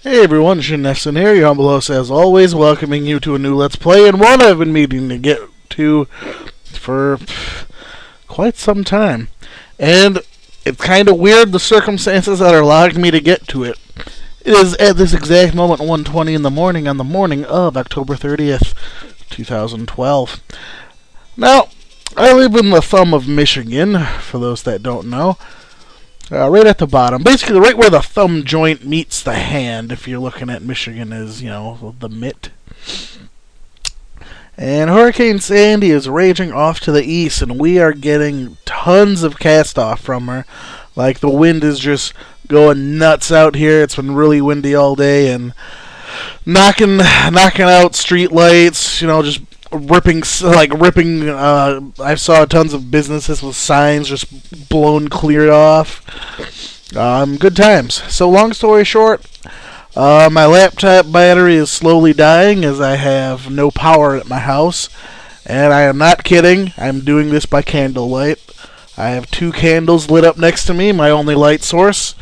Hey everyone, ShinNefzen here, your humble host as always, welcoming you to a new Let's Play, and one I've been meaning to get to for quite some time. And it's kind of weird the circumstances that are allowing me to get to it. It is at this exact moment 1:20 in the morning on the morning of October 30th, 2012. Now, I live in the thumb of Michigan, for those that don't know. Right at the bottom, basically right where the thumb joint meets the hand, if you're looking at Michigan as, the mitt. And Hurricane Sandy is raging off to the east, and we are getting tons of cast off from her. Like, the wind is just going nuts out here. It's been really windy all day, and knocking out street lights, just ripping. I saw tons of businesses with signs just blown clear off. Good times. So long story short, my laptop battery is slowly dying as I have no power at my house, and I am not kidding. I'm doing this by candlelight. I have 2 candles lit up next to me, my only light source.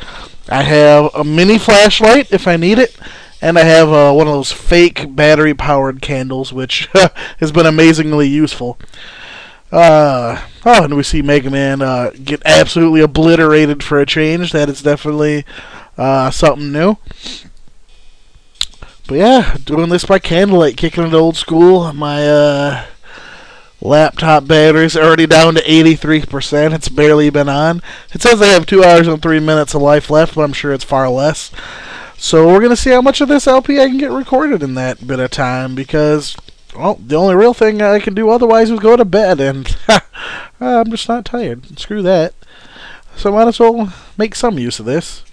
I have a mini flashlight if I need it. And I have one of those fake battery-powered candles, which has been amazingly useful. And we see Mega Man get absolutely obliterated for a change. That is definitely something new. But yeah, doing this by candlelight, kicking it old school. My laptop battery's already down to 83%. It's barely been on. It says I have 2 hours and 3 minutes of life left, but I'm sure it's far less. So we're going to see how much of this LP I can get recorded in that bit of time, because, well, the only real thing I can do otherwise is go to bed, and I'm just not tired. Screw that. So I might as well make some use of this.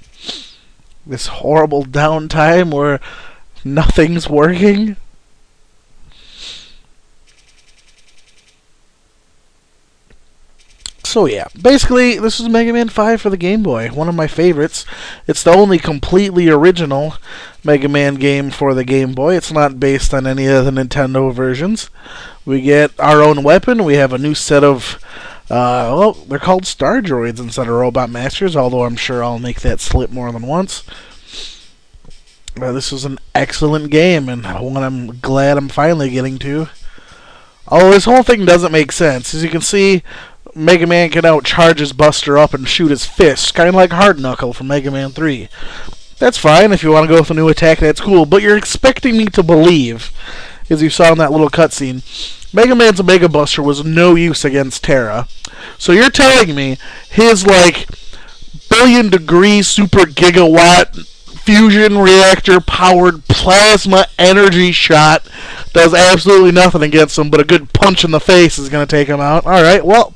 This horrible downtime where nothing's working. So yeah, basically, this is Mega Man 5 for the Game Boy, one of my favorites. It's the only completely original Mega Man game for the Game Boy. It's not based on any of the Nintendo versions. We get our own weapon. We have a new set of, they're called Star Droids instead of Robot Masters, although I'm sure I'll make that slip more than once. This is an excellent game, and one I'm glad I'm finally getting to. Although this whole thing doesn't make sense. As you can see, Mega Man can outcharge his Buster up and shoot his fist, kind of like Hard Knuckle from Mega Man 3. That's fine. If you want to go with a new attack, that's cool. But you're expecting me to believe, as you saw in that little cutscene, Mega Man's Mega Buster was no use against Terra. So you're telling me his, billion-degree super gigawatt fusion reactor powered plasma energy shot does absolutely nothing against him, but a good punch in the face is going to take him out. Alright, well,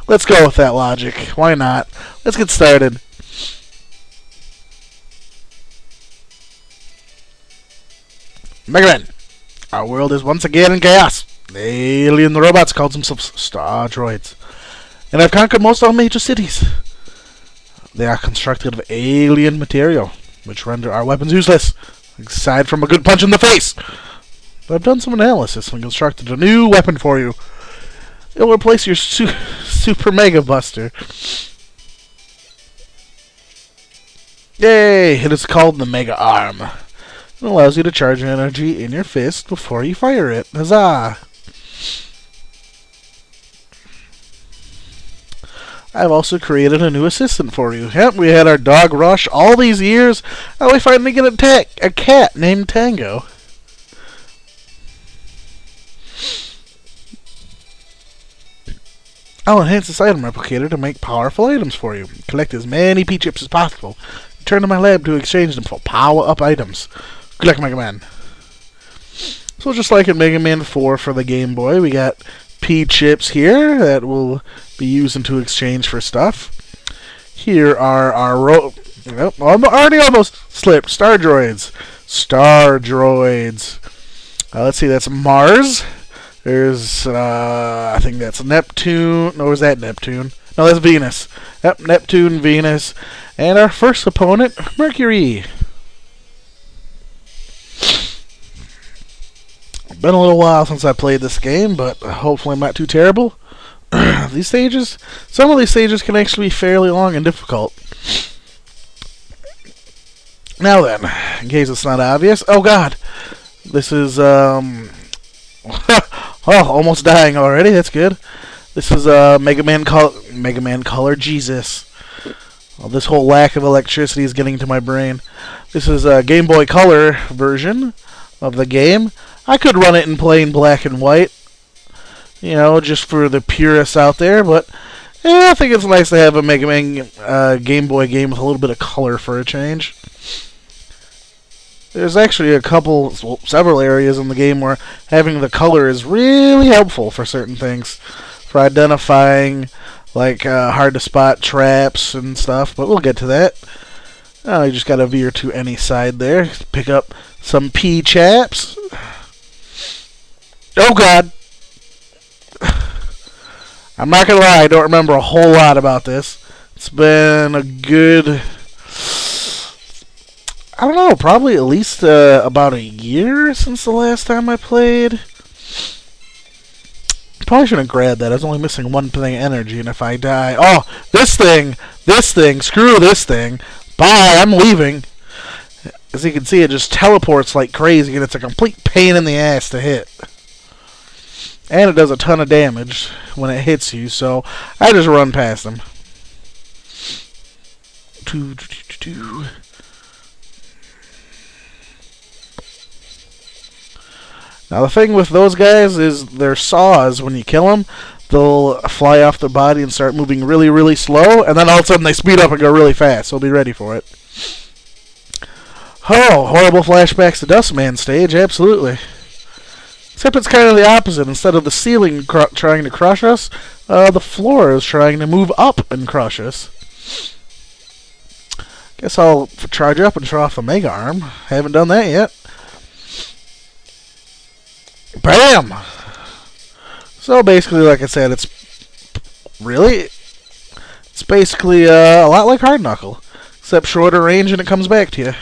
let's go with that logic. Why not? Let's get started. Mega Man, our world is once again in chaos. The alien robots called themselves Star Droids, and have conquered most all major cities. They are constructed of alien material, which render our weapons useless, aside from a good punch in the face. But I've done some analysis and constructed a new weapon for you. It'll replace your Super Mega Buster. Yay! It is called the Mega Arm. It allows you to charge energy in your fist before you fire it. Huzzah! I've also created a new assistant for you. Yep, we had our dog Rush all these years. Now we finally get a cat named Tango. I'll enhance this item replicator to make powerful items for you. Collect as many P-chips as possible. Return to my lab to exchange them for power-up items. Good luck, Mega Man. So just like in Mega Man 4 for the Game Boy, we got P-chips here that we'll be using to exchange for stuff. Here are our I'm already almost slipped. Star Droids. Star Droids. Let's see, that's Mars. There's, I think that's Neptune. No, is that Neptune? No, that's Venus. Yep, Neptune, Venus. And our first opponent, Mercury. Been a little while since I played this game, but hopefully I'm not too terrible. These stages, some of these stages can actually be fairly long and difficult. Now then, in case it's not obvious. Oh god! This is, oh, almost dying already, that's good. This is, Mega Man Color, Jesus. Well, this whole lack of electricity is getting to my brain. This is a Game Boy Color version of the game. I could run it in plain black and white, you know, just for the purists out there, but yeah, I think it's nice to have a Mega Man Game Boy game with a little bit of color for a change. There's actually several areas in the game where having the color is really helpful for certain things, for identifying like hard to spot traps and stuff, but we'll get to that. You just gotta veer to any side there, pick up some P-chaps. Oh god! I'm not gonna lie, I don't remember a whole lot about this. It's been a good, I don't know, probably at least about a year since the last time I played. Probably shouldn't have grabbed that. I was only missing one thing of energy, and if I die... Oh, this thing, screw this thing. Bye, I'm leaving. As you can see, it just teleports like crazy, and it's a complete pain in the ass to hit. And it does a ton of damage when it hits you, so I just run past them. Now the thing with those guys is their saws, when you kill them, they'll fly off their body and start moving really, really slow, and then all of a sudden they speed up and go really fast, so be ready for it. Oh, horrible flashbacks to Dustman stage, absolutely. Except it's kind of the opposite. Instead of the ceiling trying to crush us, the floor is trying to move up and crush us. Guess I'll charge up and show off the Mega Arm. Haven't done that yet. Bam! So basically, like I said, it's basically a lot like Hard Knuckle, except shorter range and it comes back to you.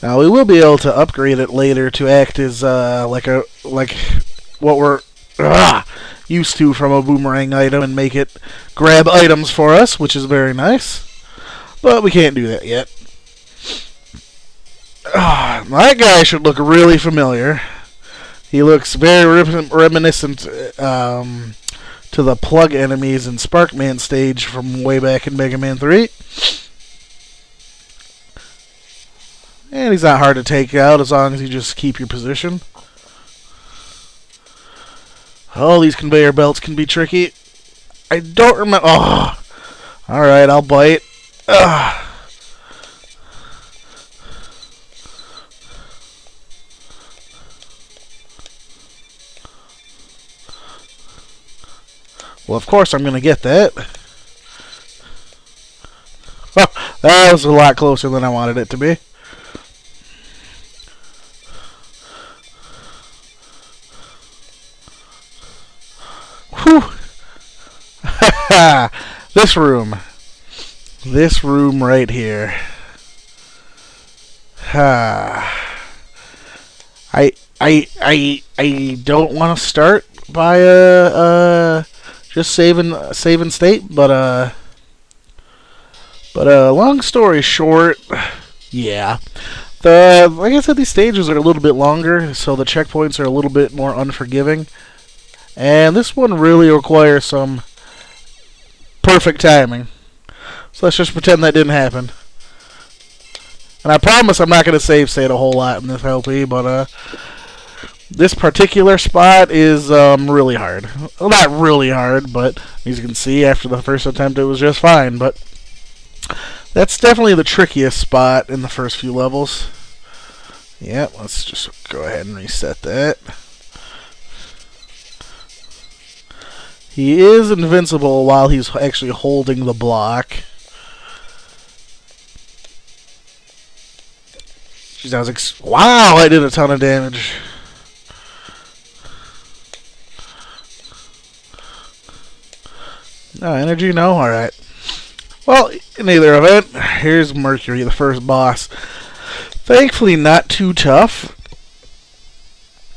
Now we will be able to upgrade it later to act as like what we're used to from a boomerang item and make it grab items for us, which is very nice. But we can't do that yet. That guy should look really familiar. He looks very reminiscent to the plug enemies in Sparkman stage from way back in Mega Man 3. And he's not hard to take out as long as you just keep your position. Oh, these conveyor belts can be tricky. I don't remember. Oh, alright, I'll bite. Ugh. Well, of course I'm going to get that. Oh, that was a lot closer than I wanted it to be. Whew. This room. This room right here. I don't want to start by just saving state, but long story short, yeah. Like I said, these stages are a little bit longer, so the checkpoints are a little bit more unforgiving. And this one really requires some perfect timing. So let's just pretend that didn't happen. And I promise I'm not going to save state a whole lot in this LP, but this particular spot is really hard. Well, not really hard, but as you can see, after the first attempt it was just fine. But that's definitely the trickiest spot in the first few levels. Yeah, let's just go ahead and reset that. He is invincible while he's actually holding the block. Jeez, I was wow, I did a ton of damage. No energy? No? Alright. Well, in either event, here's Mercury, the first boss. Thankfully not too tough.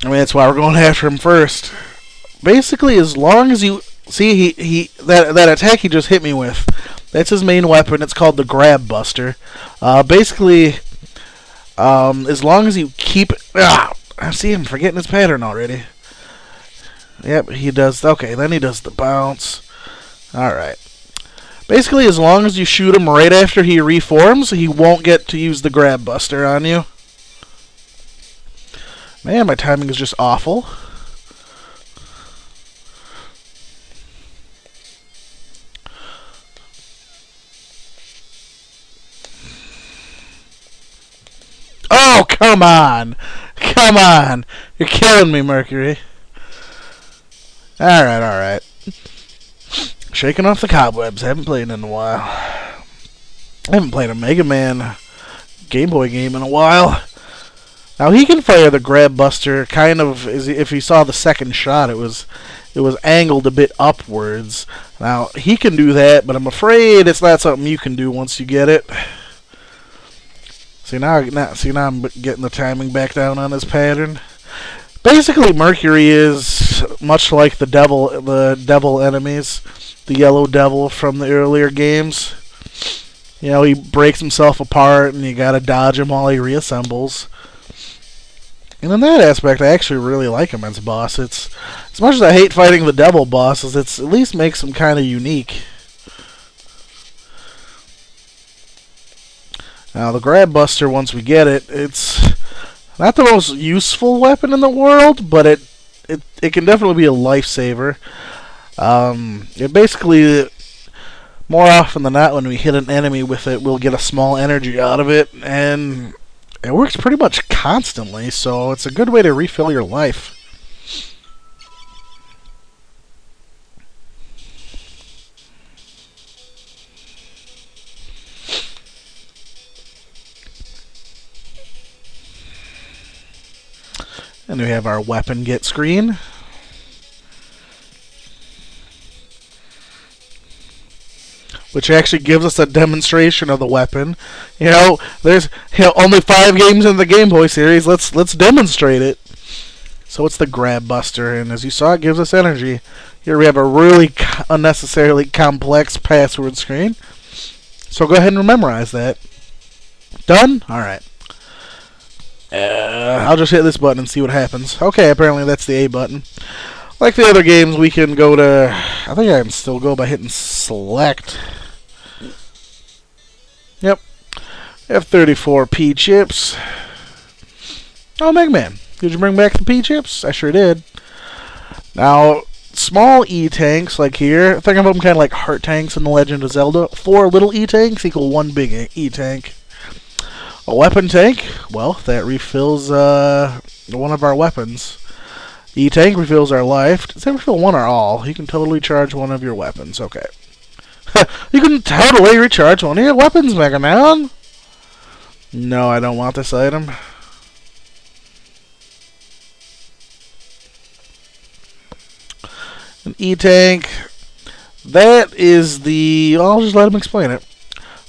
I mean, that's why we're going after him first. Basically, as long as you See, that attack he just hit me with. That's his main weapon. It's called the Grab Buster. Basically, as long as you keep... see, I'm forgetting his pattern already. Yep, he does... Okay, then he does the bounce. Alright. Basically, as long as you shoot him right after he reforms, he won't get to use the Grab Buster on you. Man, my timing is just awful. Oh, come on! Come on! You're killing me, Mercury. Alright. Shaking off the cobwebs. Haven't played in a while. I haven't played a Mega Man Game Boy game in a while. Now, he can fire the Grab Buster kind of... If you saw the second shot, it was angled a bit upwards. Now, he can do that, but I'm afraid it's not something you can do once you get it. See now I'm getting the timing back down on this pattern. Basically, Mercury is much like the devil enemies, the yellow devil from the earlier games. You know, he breaks himself apart, and you gotta dodge him while he reassembles. And in that aspect, I actually really like him as a boss. It's as much as I hate fighting the devil bosses, it's at least makes him kind of unique. Now, the Grab Buster, once we get it, it's not the most useful weapon in the world, but it can definitely be a lifesaver. It basically, more often than not, when we hit an enemy with it, we'll get a small energy out of it, and it works pretty much constantly, so it's a good way to refill your life. And we have our weapon get screen. Which actually gives us a demonstration of the weapon. You know, there's only 5 games in the Game Boy series. Let's demonstrate it. So it's the Grab Buster, and as you saw, it gives us energy. Here we have a really unnecessarily complex password screen. So go ahead and memorize that. Done? Alright. I'll just hit this button and see what happens. Okay, apparently that's the A button. Like the other games, we can go to... I think I can still go by hitting select. Yep. F34 P chips. Oh, Mega Man. Did you bring back the P chips? I sure did. Now, small E tanks like here. Think of them kind of like heart tanks in The Legend of Zelda. 4 little E tanks equal 1 big E tank. A weapon tank, well, that refills one of our weapons. E-tank refills our life. Does that refill one or all? You can totally charge one of your weapons. Okay. You can totally recharge one of your weapons, Mega Man. No, I don't want this item. An E-tank. That is the... I'll just let him explain it.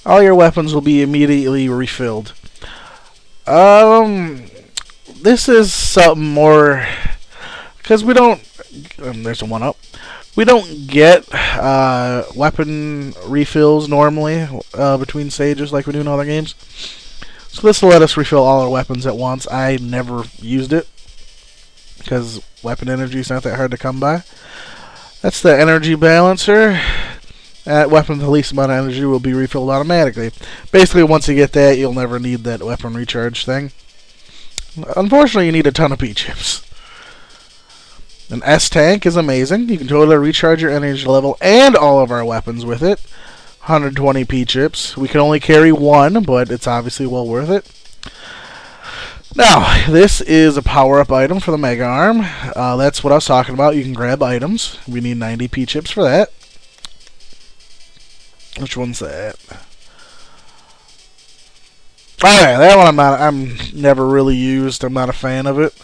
All your weapons will be immediately refilled. This is something more... Because we don't... there's a 1-up. We don't get weapon refills normally between stages like we do in other games. So this will let us refill all our weapons at once. I never used it because weapon energy is not that hard to come by. That's the energy balancer. That weapon with the least amount of energy will be refilled automatically. Basically, once you get that, you'll never need that weapon recharge thing. Unfortunately, you need a ton of P-chips. An S-tank is amazing. You can totally recharge your energy level and all of our weapons with it. 120 P-chips. We can only carry 1, but it's obviously well worth it. Now, this is a power-up item for the Mega Arm. That's what I was talking about. You can grab items. We need 90 P-chips for that. Which one's that? Alright, that one I'm never really used. I'm not a fan of it.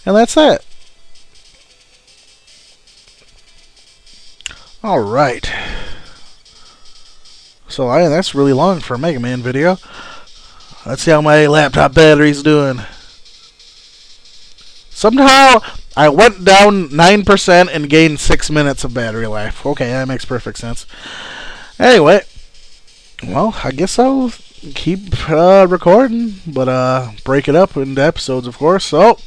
And that's that. Alright. So that's really long for a Mega Man video. Let's see how my laptop battery's doing. Somehow, I went down 9% and gained 6 minutes of battery life. Okay, that makes perfect sense. Anyway, well, I guess I'll keep recording, but break it up into episodes, of course. So,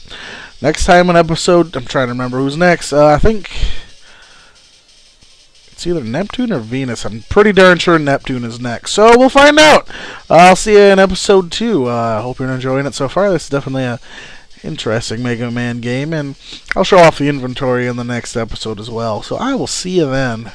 next time an episode, I'm trying to remember who's next. I think it's either Neptune or Venus. I'm pretty darn sure Neptune is next. So we'll find out. I'll see you in episode 2. I hope you're enjoying it so far. This is definitely a interesting Mega Man game, and I'll show off the inventory in the next episode as well. So I will see you then.